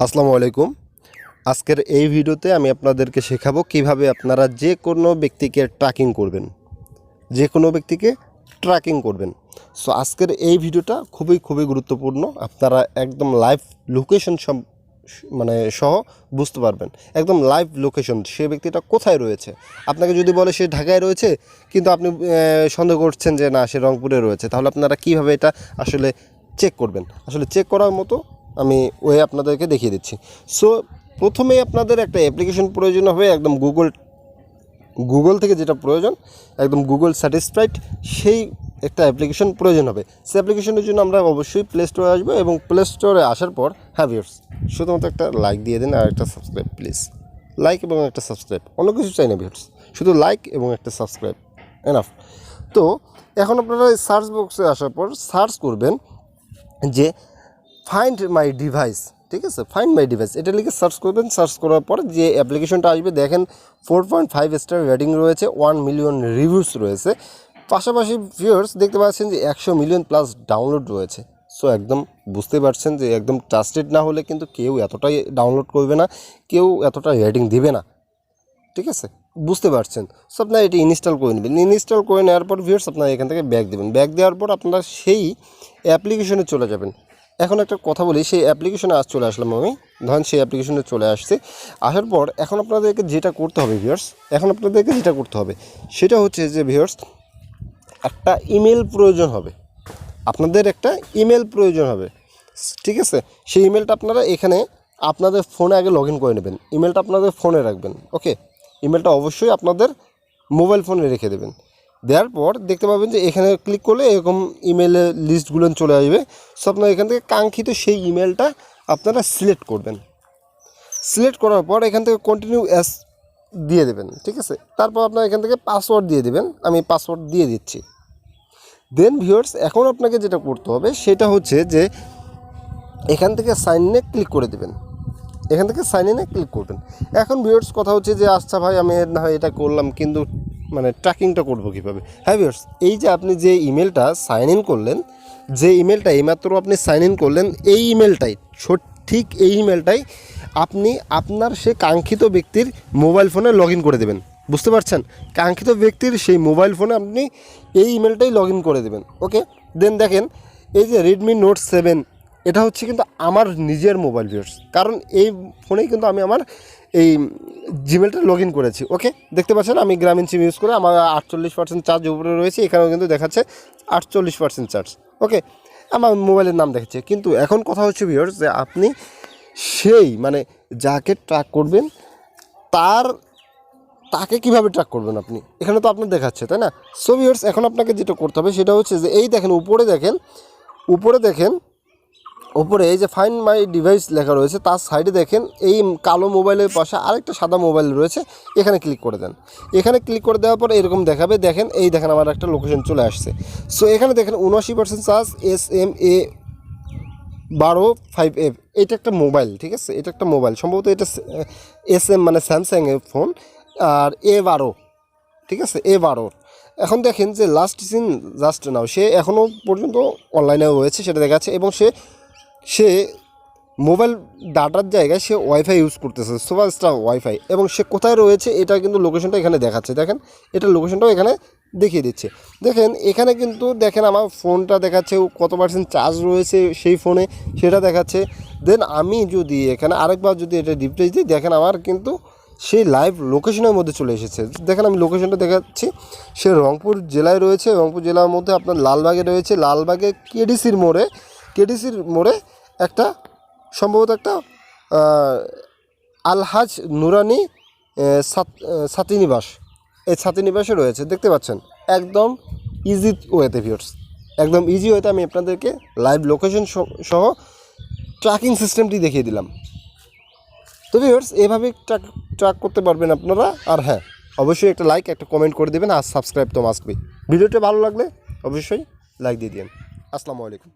আসসালামু আলাইকুম। আজকের এই ভিডিওতে আমি আপনাদেরকে শেখাবো কিভাবে আপনারা যে কোনো ব্যক্তিকে ট্র্যাকিং করবেন। সো আজকের এই ভিডিওটা খুবই গুরুত্বপূর্ণ। আপনারা একদম লাইভ লোকেশন সহ বুঝতে পারবেন, একদম লাইভ লোকেশন সে ব্যক্তিটা কোথায় রয়েছে। আপনাকে যদি বলে সে ঢাকায় রয়েছে কিন্তু আপনি সন্দেহ করছেন যে না সে রংপুরে রয়েছে, তাহলে আপনারা কিভাবে এটা আসলে চেক করবেন। আসলে চেক করার মতো আমি ওয়ে আপনাদেরকে দেখিয়ে দিচ্ছি। সো প্রথমেই আপনাদের একটা অ্যাপ্লিকেশন প্রয়োজন হবে, একদম গুগল থেকে যেটা প্রয়োজন, একদম গুগল স্যাটিসফাইড সেই একটা অ্যাপ্লিকেশন প্রয়োজন হবে। সেই অ্যাপ্লিকেশনের জন্য আমরা অবশ্যই প্লে স্টোরে আসবো এবং প্লে স্টোরে আসার পর ভিউয়ার্স শুধুমাত্র একটা লাইক দিয়ে দিন আর একটা সাবস্ক্রাইব প্লিজ। লাইক এবং একটা সাবস্ক্রাইব, অন্য কিছু চাই না ভিউয়ার্স, শুধু লাইক এবং একটা সাবস্ক্রাইব এনাফ। তো এখন আপনারা সার্চ বক্সে আসার পর সার্চ করবেন যে ফাইন্ড মাই ডিভাইস, ঠিক আছে, ফাইন্ড মাই ডিভাইস এটা লিখে সার্চ করবেন। সার্চ করার পর যে অ্যাপ্লিকেশনটা আসবে দেখেন 4.5 স্টার রেটিং রয়েছে, 1 মিলিয়ন রিভিউস রয়েছে, পাশাপাশি ভিউয়ার্স দেখতে পাচ্ছেন যে 100 মিলিয়ন প্লাস ডাউনলোড রয়েছে। সো একদম বুঝতে পারছেন যে একদম ট্রাস্টেড না হলে কিন্তু কেউ এতটাই ডাউনলোড করবে না, কেউ এতটা রেটিং দিবে না, ঠিক আছে, বুঝতে পারছেন। সো আপনারা এটি ইনস্টল করে নেবেন। ইনস্টল করে নেওয়ার পর ভিউয়ার্স আপনারা এখান থেকে ব্যাক দেবেন। ব্যাক দেওয়ার পর আপনারা সেই অ্যাপ্লিকেশনে চলে যাবেন। এখন একটা কথা বলি, সেই অ্যাপ্লিকেশনে চলে আসলাম আমি, ধরেন সেই অ্যাপ্লিকেশনে চলে আসছে। আসার পর এখন আপনাদেরকে যেটা করতে হবে ভিউয়ার্স, সেটা হচ্ছে যে ভিউয়ার্স একটা ইমেল প্রয়োজন হবে, আপনাদের একটা ইমেল প্রয়োজন হবে, ঠিক আছে। সেই ইমেলটা আপনারা এখানে আপনাদের ফোনে আগে লগ ইন করে নেবেন। ইমেলটা আপনাদের ফোনে রাখবেন, ওকে। ইমেলটা অবশ্যই আপনাদের মোবাইল ফোনে রেখে দেবেন। দেওয়ার পর দেখতে পাবেন যে এখানে ক্লিক করলে এরকম ইমেলের লিস্টগুলো চলে আসবে। সো আপনারা এখান থেকে কাঙ্ক্ষিত সেই ইমেলটা আপনারা সিলেক্ট করবেন। সিলেক্ট করার পর এখান থেকে কন্টিনিউ অ্যাস দিয়ে দেবেন, ঠিক আছে। তারপর আপনারা এখান থেকে পাসওয়ার্ড দিয়ে দেবেন, আমি পাসওয়ার্ড দিয়ে দিচ্ছি। দেন ভিউয়ার্স এখন আপনাকে যেটা করতে হবে সেটা হচ্ছে যে এখান থেকে সাইন ইনে ক্লিক করে দেবেন, এখান থেকে সাইন ইনে ক্লিক করবেন। এখন ভিউয়ার্স কথা হচ্ছে যে আচ্ছা ভাই আমি না হয় এটা করলাম কিন্তু ট্র্যাকিংটা করবো কীভাবে। ভিউয়ার্স এই যে আপনি যে ইমেলটা সাইন ইন করলেন, যে ইমেলটা এইমাত্র আপনি সাইন ইন করলেন, এই ইমেলটাই ঠিক এই ইমেলটাই আপনি আপনার সে কাঙ্ক্ষিত ব্যক্তির মোবাইল ফোনে লগ ইন করে দেবেন, বুঝতে পারছেন। কাঙ্ক্ষিত ব্যক্তির সেই মোবাইল ফোনে আপনি এই ইমেলটাই লগ ইন করে দেবেন, ওকে। দেন দেখেন এই যে রেডমি নোট 7 এটা হচ্ছে কিন্তু আমার নিজের মোবাইল ভিউয়ার্স, কারণ এই ফোনেই কিন্তু আমি আমার এই জিমেলটা লগ ইন করেছি, ওকে। দেখতে পাচ্ছেন আমি গ্রামীণ সিম ইউজ করে আমার 48% চার্জ উপরে রয়েছে, এখানেও কিন্তু দেখাচ্ছে 48% চার্জ, ওকে। আমার মোবাইলের নাম দেখাচ্ছে। কিন্তু এখন কথা হচ্ছে ভিউয়ার্স যে আপনি সেই যাকে ট্র্যাক করবেন তাকে কিভাবে ট্র্যাক করবেন আপনি, এখানে তো আপনার দেখাচ্ছে, তাই না। সো ভিউয়ার্স এখন আপনাকে যেটা করতে হবে সেটা হচ্ছে যে এই দেখেন উপরে এই যে ফাইন্ড মাই ডিভাইস লেখা রয়েছে, তার সাইডে দেখেন এই কালো মোবাইলের পাশে আরেকটা সাদা মোবাইল রয়েছে, এখানে ক্লিক করে দেন। এখানে ক্লিক করে দেওয়ার পর এরকম দেখাবে, দেখেন আমার একটা লোকেশন চলে আসছে। সো এখানে দেখেন 79% চার্জ, SM-A12 এটা একটা মোবাইল, ঠিক আছে, এটা একটা মোবাইল, সম্ভবত এটা স্যামসাংয়ের ফোন, আর A12, ঠিক আছে, A12। এখন দেখেন যে লাস্ট সিন জাস্ট নাও, সে এখনও পর্যন্ত অনলাইনে রয়েছে সেটা দেখাচ্ছে, এবং সে মোবাইল ডাটার জায়গায় সে ওয়াইফাই ইউজ করতেছে, সুপারস্টার ওয়াইফাই, এবং সে কোথায় রয়েছে এটা কিন্তু লোকেশনটা এখানে দেখাচ্ছে। দেখেন এটা লোকেশনটাও এখানে দেখিয়ে দিচ্ছে। দেখেন এখানে কিন্তু দেখেন আমার ফোনটা দেখাচ্ছে কত পার্সেন্ট চার্জ রয়েছে সেই ফোনে সেটা দেখাচ্ছে। দেন আমি যদি এখানে আরেকবার যদি এটা রিফ্রেশ দিই, দেখেন আমার কিন্তু সেই লাইভ লোকেশনের মধ্যে চলে এসেছে। দেখেন আমি লোকেশনটা দেখাচ্ছি, সে রংপুর জেলায় রয়েছে, রংপুর জেলার মধ্যে আপনার লালবাগে রয়েছে, লালবাগে কেডিসির মোড়ে একটা সম্ভবত একটা আলহাজ নুরানি ছাত্রীনিবাস, এই ছাত্রীনিবাসে রয়েছে, দেখতে পাচ্ছেন। একদম ইজি ওয়েতে ভিউয়ার্স, একদম ইজি ওয়েতে আমি আপনাদেরকে লাইভ লোকেশন সহ ট্র্যাকিং সিস্টেমটি দেখিয়ে দিলাম। তো ভিউয়ার্স এভাবে ট্র্যাক করতে পারবেন আপনারা। আর হ্যাঁ, অবশ্যই একটা লাইক একটা কমেন্ট করে দেবেন, আর সাবস্ক্রাইব তো মাস্ট বি। ভিডিওটা ভালো লাগলে অবশ্যই লাইক দিয়ে দিন। আসসালামু আলাইকুম।